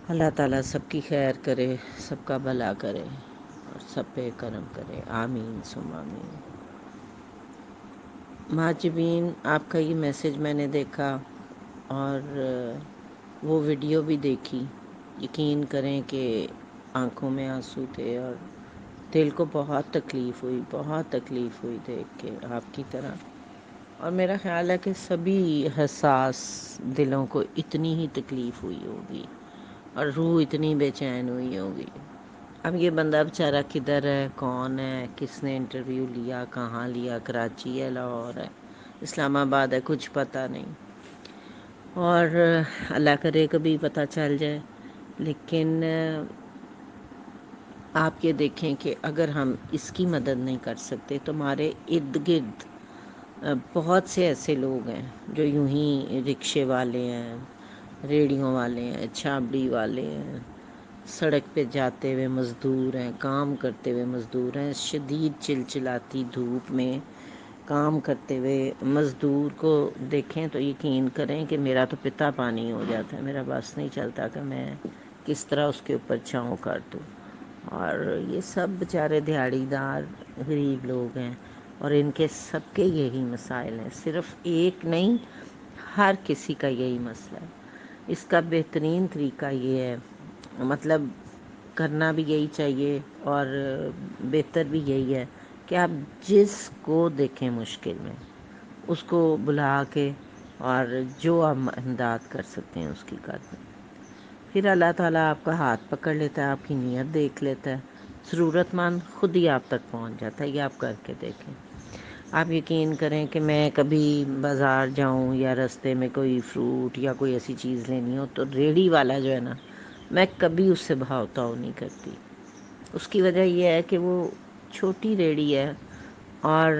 اللہ تعالیٰ سب کی خیر کرے، سب کا بھلا کرے اور سب پہ کرم کرے، آمین ثم آمین۔ مہاجبین، آپ کا یہ میسج میں نے دیکھا اور وہ ویڈیو بھی دیکھی۔ یقین کریں کہ آنکھوں میں آنسو تھے اور دل کو بہت تکلیف ہوئی دیکھ کے آپ کی طرح۔ اور میرا خیال ہے کہ سبھی حساس دلوں کو اتنی ہی تکلیف ہوئی ہوگی اور روح اتنی بے چین ہوئی ہوگی۔ اب یہ بندہ بیچارہ کدھر ہے، کون ہے، کس نے انٹرویو لیا، کہاں لیا، کراچی ہے، لاہور ہے، اسلام آباد ہے، کچھ پتہ نہیں۔ اور اللہ کرے کبھی پتہ چل جائے۔ لیکن آپ یہ دیکھیں کہ اگر ہم اس کی مدد نہیں کر سکتے تو ہمارے ارد گرد بہت سے ایسے لوگ ہیں جو یوں ہی رکشے والے ہیں، ریڑھیوں والے ہیں، چھابڑی والے ہیں، سڑک پہ جاتے ہوئے مزدور ہیں، کام کرتے ہوئے مزدور ہیں، شدید چلچلاتی دھوپ میں کام کرتے ہوئے مزدور کو دیکھیں تو یقین کریں کہ میرا تو پتا پانی ہو جاتا ہے، میرا بس نہیں چلتا کہ میں کس طرح اس کے اوپر چھاؤں کر دوں۔ اور یہ سب بیچارے دیہڑی دار غریب لوگ ہیں اور ان کے سب کے یہی مسائل ہیں، صرف ایک نہیں، ہر کسی کا یہی مسئلہ ہے۔ اس کا بہترین طریقہ یہ ہے، مطلب کرنا بھی یہی چاہیے اور بہتر بھی یہی ہے کہ آپ جس کو دیکھیں مشکل میں اس کو بلا کے اور جو آپ امداد کر سکتے ہیں اس کی کر دیں۔ پھر اللہ تعالیٰ آپ کا ہاتھ پکڑ لیتا ہے، آپ کی نیت دیکھ لیتا ہے، ضرورت مند خود ہی آپ تک پہنچ جاتا ہے۔ یہ آپ کر کے دیکھیں۔ آپ یقین کریں کہ میں کبھی بازار جاؤں یا رستے میں کوئی فروٹ یا کوئی ایسی چیز لینی ہو تو ریڑھی والا جو ہے نا، میں کبھی اس سے بھاؤ تاؤ نہیں کرتی۔ اس کی وجہ یہ ہے کہ وہ چھوٹی ریڑھی ہے اور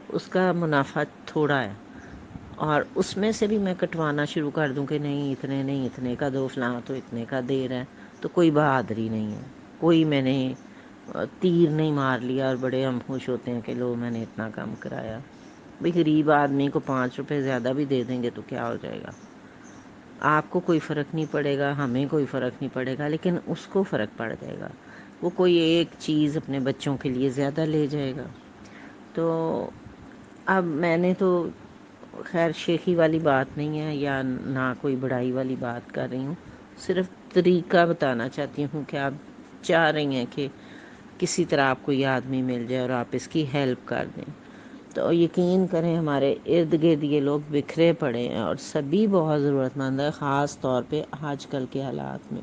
اس کا منافع تھوڑا ہے، اور اس میں سے بھی میں کٹوانا شروع کر دوں کہ نہیں اتنے کا دو، فلاں تو اتنے کا دے رہا ہے، تو کوئی بہادری نہیں ہے، کوئی میں نے تیر نہیں مار لیا اور بڑے ہم خوش ہوتے ہیں کہ لو میں نے اتنا کم کرایا۔ بھئی غریب آدمی کو 5 روپے زیادہ بھی دے دیں گے تو کیا ہو جائے گا؟ آپ کو کوئی فرق نہیں پڑے گا، ہمیں کوئی فرق نہیں پڑے گا، لیکن اس کو فرق پڑ جائے گا۔ وہ کوئی ایک چیز اپنے بچوں کے لیے زیادہ لے جائے گا۔ تو اب میں نے تو خیر شیخی والی بات نہیں ہے یا نہ کوئی بڑائی والی بات کر رہی ہوں، صرف طریقہ بتانا چاہتی ہوں کہ آپ چاہ رہی ہیں کہ کسی طرح آپ کو یہ آدمی مل جائے اور آپ اس کی ہیلپ کر دیں، تو یقین کریں ہمارے ارد گرد یہ لوگ بکھرے پڑے ہیں اور سبھی بہت ضرورت مند ہے، خاص طور پہ آج کل کے حالات میں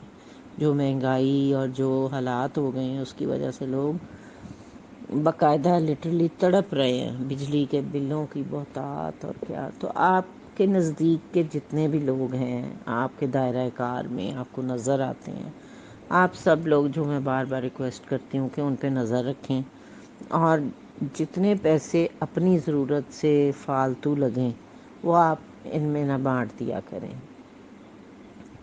جو مہنگائی اور جو حالات ہو گئے ہیں اس کی وجہ سے لوگ باقاعدہ لٹرلی تڑپ رہے ہیں، بجلی کے بلوں کی بہتات اور کیا۔ تو آپ کے نزدیک کے جتنے بھی لوگ ہیں، آپ کے دائرہ کار میں آپ کو نظر آتے ہیں، آپ سب لوگ جو میں بار بار ریکویسٹ کرتی ہوں کہ ان پہ نظر رکھیں اور جتنے پیسے اپنی ضرورت سے فالتو لگیں وہ آپ ان میں نہ بانٹ دیا کریں،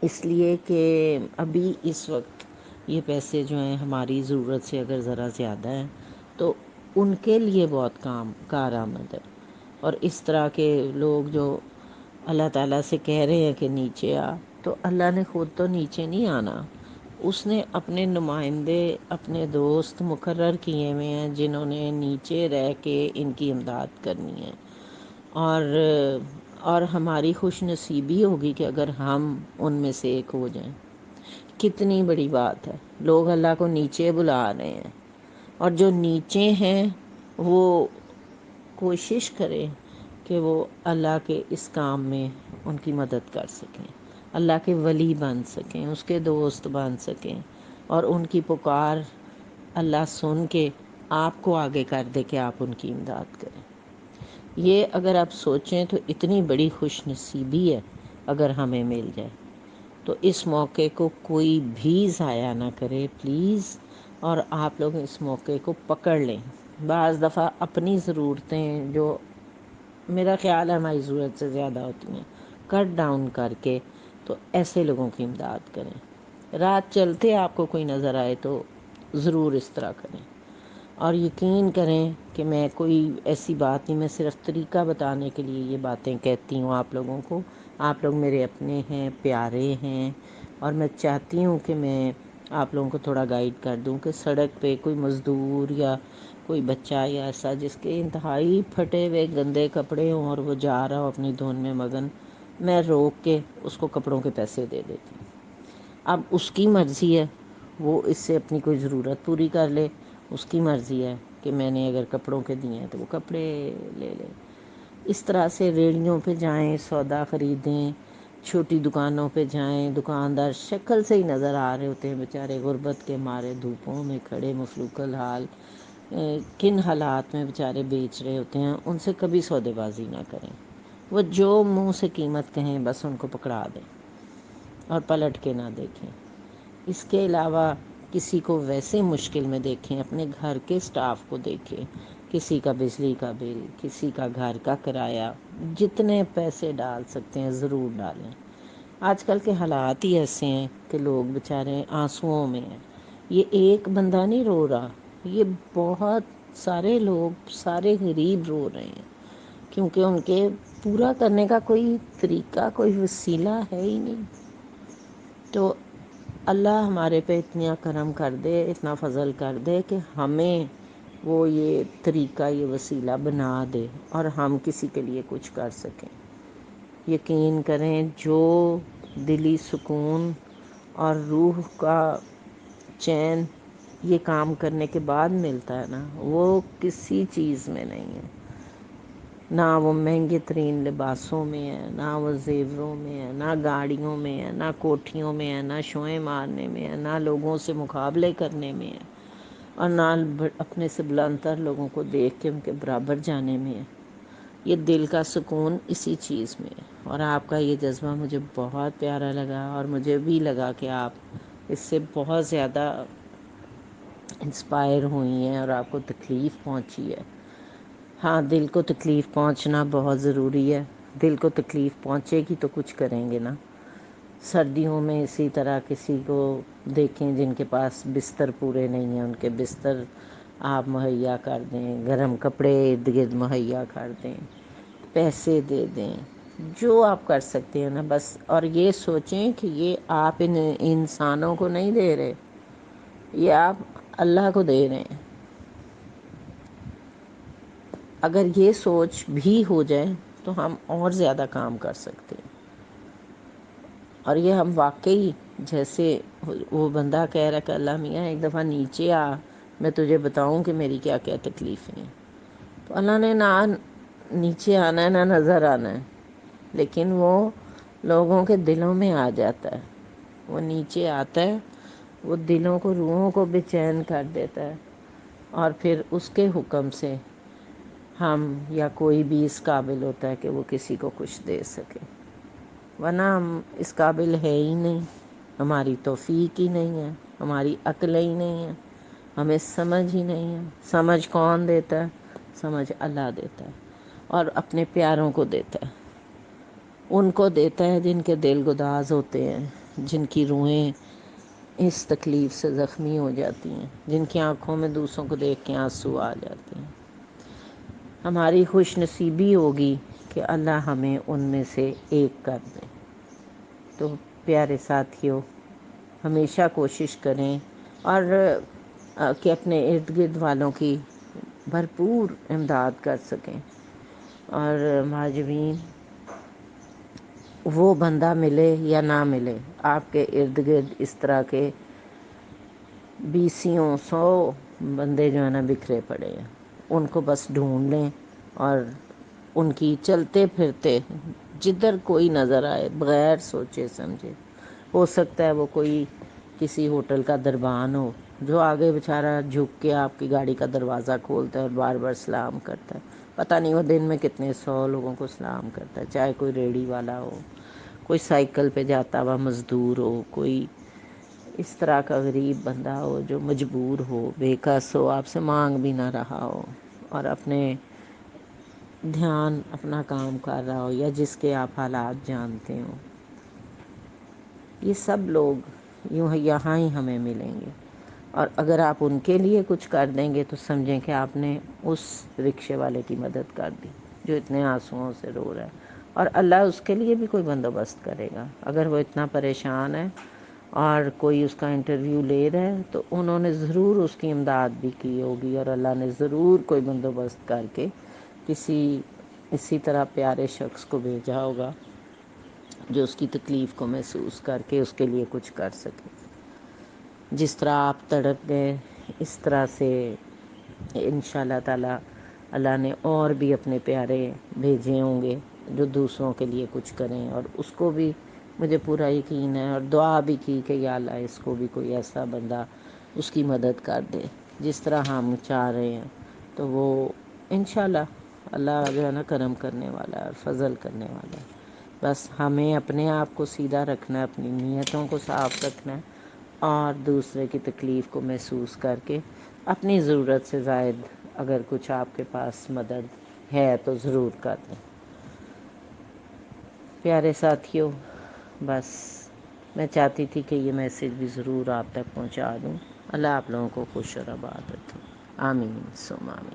اس لیے کہ ابھی اس وقت یہ پیسے جو ہیں ہماری ضرورت سے اگر ذرا زیادہ ہیں تو ان کے لیے بہت کارآمد ہے۔ اور اس طرح کے لوگ جو اللہ تعالیٰ سے کہہ رہے ہیں کہ نیچے آ، تو اللہ نے خود تو نیچے نہیں آنا، اس نے اپنے نمائندے، اپنے دوست مقرر کیے ہوئے ہیں جنہوں نے نیچے رہ کے ان کی امداد کرنی ہے۔ اور ہماری خوش نصیبی ہوگی کہ اگر ہم ان میں سے ایک ہو جائیں۔ کتنی بڑی بات ہے، لوگ اللہ کو نیچے بلا رہے ہیں، اور جو نیچے ہیں وہ کوشش کریں کہ وہ اللہ کے اس کام میں ان کی مدد کر سکیں، اللہ کے ولی بن سکیں، اس کے دوست بن سکیں، اور ان کی پکار اللہ سن کے آپ کو آگے کر دے کہ آپ ان کی امداد کریں۔ یہ اگر آپ سوچیں تو اتنی بڑی خوش نصیبی ہے اگر ہمیں مل جائے، تو اس موقع کو کوئی بھی ضائع نہ کرے پلیز، اور آپ لوگ اس موقع کو پکڑ لیں۔ بعض دفعہ اپنی ضرورتیں جو میرا خیال ہے ہماری ضرورت سے زیادہ ہوتی ہیں کٹ ڈاؤن کر کے تو ایسے لوگوں کی امداد کریں۔ رات چلتے آپ کو کوئی نظر آئے تو ضرور اس طرح کریں، اور یقین کریں کہ میں کوئی ایسی بات نہیں، میں صرف طریقہ بتانے کے لیے یہ باتیں کہتی ہوں آپ لوگوں کو۔ آپ لوگ میرے اپنے ہیں، پیارے ہیں، اور میں چاہتی ہوں کہ میں آپ لوگوں کو تھوڑا گائیڈ کر دوں کہ سڑک پہ کوئی مزدور یا کوئی بچہ یا ایسا جس کے انتہائی پھٹے ہوئے گندے کپڑے ہوں اور وہ جا رہا ہو اپنی دھن میں مگن، میں روک کے اس کو کپڑوں کے پیسے دے دیتی ہوں۔ اب اس کی مرضی ہے، وہ اس سے اپنی کوئی ضرورت پوری کر لے، اس کی مرضی ہے کہ میں نے اگر کپڑوں کے دیے ہیں تو وہ کپڑے لے لے۔ اس طرح سے ریڑھیوں پہ جائیں، سودا خریدیں، چھوٹی دکانوں پہ جائیں، دکاندار شکل سے ہی نظر آ رہے ہوتے ہیں بیچارے، غربت کے مارے دھوپوں میں کھڑے مفلوک الحال، کن حالات میں بیچارے بیچ رہے ہوتے ہیں، ان سے کبھی سودے بازی نہ کریں۔ وہ جو منہ سے قیمت کہیں بس ان کو پکڑا دیں اور پلٹ کے نہ دیکھیں۔ اس کے علاوہ کسی کو ویسے مشکل میں دیکھیں، اپنے گھر کے سٹاف کو دیکھیں، کسی کا بجلی کا بل، کسی کا گھر کا کرایہ، جتنے پیسے ڈال سکتے ہیں ضرور ڈالیں۔ آج کل کے حالات ہی ایسے ہیں کہ لوگ بیچارے آنسوؤں میں ہیں۔ یہ ایک بندہ نہیں رو رہا، یہ بہت سارے لوگ، سارے غریب رو رہے ہیں، کیونکہ ان کے پورا کرنے کا کوئی طریقہ، کوئی وسیلہ ہے ہی نہیں۔ تو اللہ ہمارے پہ اتنا کرم کر دے، اتنا فضل کر دے کہ ہمیں وہ یہ طریقہ، یہ وسیلہ بنا دے اور ہم کسی کے لیے کچھ کر سکیں۔ یقین کریں، جو دلی سکون اور روح کا چین یہ کام کرنے کے بعد ملتا ہے نا، وہ کسی چیز میں نہیں ہے۔ نہ وہ مہنگے ترین لباسوں میں ہے، نہ وہ زیوروں میں ہے، نہ گاڑیوں میں ہے، نہ کوٹھیوں میں ہے، نہ شوئیں مارنے میں ہے، نہ لوگوں سے مقابلے کرنے میں ہے، اور نہ اپنے سے بلند تر لوگوں کو دیکھ کے ان کے برابر جانے میں ہے۔ یہ دل کا سکون اسی چیز میں ہے۔ اور آپ کا یہ جذبہ مجھے بہت پیارا لگا، اور مجھے بھی لگا کہ آپ اس سے بہت زیادہ انسپائر ہوئی ہیں اور آپ کو تکلیف پہنچی ہے۔ ہاں، دل کو تکلیف پہنچنا بہت ضروری ہے۔ دل کو تکلیف پہنچے گی تو کچھ کریں گے نا۔ سردیوں میں اسی طرح کسی کو دیکھیں جن کے پاس بستر پورے نہیں ہیں، ان کے بستر آپ مہیا کر دیں، گرم کپڑے ارد گرد مہیا کر دیں، پیسے دے دیں، جو آپ کر سکتے ہیں نا بس۔ اور یہ سوچیں کہ یہ آپ ان انسانوں کو نہیں دے رہے، یہ آپ اللہ کو دے رہے ہیں۔ اگر یہ سوچ بھی ہو جائے تو ہم اور زیادہ کام کر سکتے ہیں۔ اور یہ ہم واقعی، جیسے وہ بندہ کہہ رہا کہ اللہ میاں ایک دفعہ نیچے آ، میں تجھے بتاؤں کہ میری کیا کیا تکلیفیں ہیں، تو اللہ نے نہ نیچے آنا ہے نہ نظر آنا ہے، لیکن وہ لوگوں کے دلوں میں آ جاتا ہے۔ وہ نیچے آتا ہے، وہ دلوں کو، روحوں کو بے چین کر دیتا ہے، اور پھر اس کے حکم سے ہم یا کوئی بھی اس قابل ہوتا ہے کہ وہ کسی کو کچھ دے سکے، ورنہ ہم اس قابل ہے ہی نہیں۔ ہماری توفیق ہی نہیں ہے، ہماری عقل ہی نہیں ہے، ہمیں سمجھ ہی نہیں ہے۔ سمجھ کون دیتا ہے؟ سمجھ اللہ دیتا ہے، اور اپنے پیاروں کو دیتا ہے۔ ان کو دیتا ہے جن کے دل گداز ہوتے ہیں، جن کی روحیں اس تکلیف سے زخمی ہو جاتی ہیں، جن کی آنکھوں میں دوسروں کو دیکھ کے آنسو آ جاتے ہیں۔ ہماری خوش نصیبی ہوگی کہ اللہ ہمیں ان میں سے ایک کر دے۔ تو پیارے ساتھیوں، ہمیشہ کوشش کریں اور کہ اپنے ارد گرد والوں کی بھرپور امداد کر سکیں، اور معجبین وہ بندہ ملے یا نہ ملے، آپ کے ارد گرد اس طرح کے بیسیوں سو بندے جو ہیں نا بکھرے پڑے ہیں، ان کو بس ڈھونڈ لیں اور ان کی چلتے پھرتے جدھر کوئی نظر آئے بغیر سوچے سمجھے، ہو سکتا ہے وہ کوئی کسی ہوٹل کا دربان ہو جو آگے بیچارہ جھک کے آپ کی گاڑی کا دروازہ کھولتا ہے اور بار بار سلام کرتا ہے، پتہ نہیں وہ دن میں کتنے 100 لوگوں کو سلام کرتا ہے، چاہے کوئی ریڑھی والا ہو، کوئی سائیکل پہ جاتا ہوا مزدور ہو، کوئی اس طرح کا غریب بندہ ہو جو مجبور ہو، بے کس ہو، آپ سے مانگ بھی نہ رہا ہو، اور اپنے دھیان اپنا کام کر رہا ہو، یا جس کے آپ حالات جانتے ہوں، یہ سب لوگ یہاں ہی ہمیں ملیں گے۔ اور اگر آپ ان کے لیے کچھ کر دیں گے تو سمجھیں کہ آپ نے اس رکشے والے کی مدد کر دی جو اتنے آنسوؤں سے رو رہا ہے، اور اللہ اس کے لیے بھی کوئی بندوبست کرے گا۔ اگر وہ اتنا پریشان ہے اور کوئی اس کا انٹرویو لے رہا ہے تو انہوں نے ضرور اس کی امداد بھی کی ہوگی، اور اللہ نے ضرور کوئی بندوبست کر کے کسی اسی طرح پیارے شخص کو بھیجا ہوگا جو اس کی تکلیف کو محسوس کر کے اس کے لیے کچھ کر سکے۔ جس طرح آپ تڑپ گئے اس طرح سے انشاءاللہ تعالی اللہ نے اور بھی اپنے پیارے بھیجے ہوں گے جو دوسروں کے لیے کچھ کریں، اور اس کو بھی مجھے پورا یقین ہے، اور دعا بھی کی کہ یا اللہ اس کو بھی کوئی ایسا بندہ اس کی مدد کر دے جس طرح ہم چاہ رہے ہیں، تو وہ انشاءاللہ اللہ جو ہے نا کرم کرنے والا ہے اور فضل کرنے والا ہے۔ بس ہمیں اپنے آپ کو سیدھا رکھنا ہے، اپنی نیتوں کو صاف رکھنا ہے، اور دوسرے کی تکلیف کو محسوس کر کے اپنی ضرورت سے زائد اگر کچھ آپ کے پاس مدد ہے تو ضرور کر دیں۔ پیارے ساتھیوں، بس میں چاہتی تھی کہ یہ میسیج بھی ضرور آپ تک پہنچا دوں۔ اللہ آپ لوگوں کو خوش اور آباد رکھے، آمین ثم آمین۔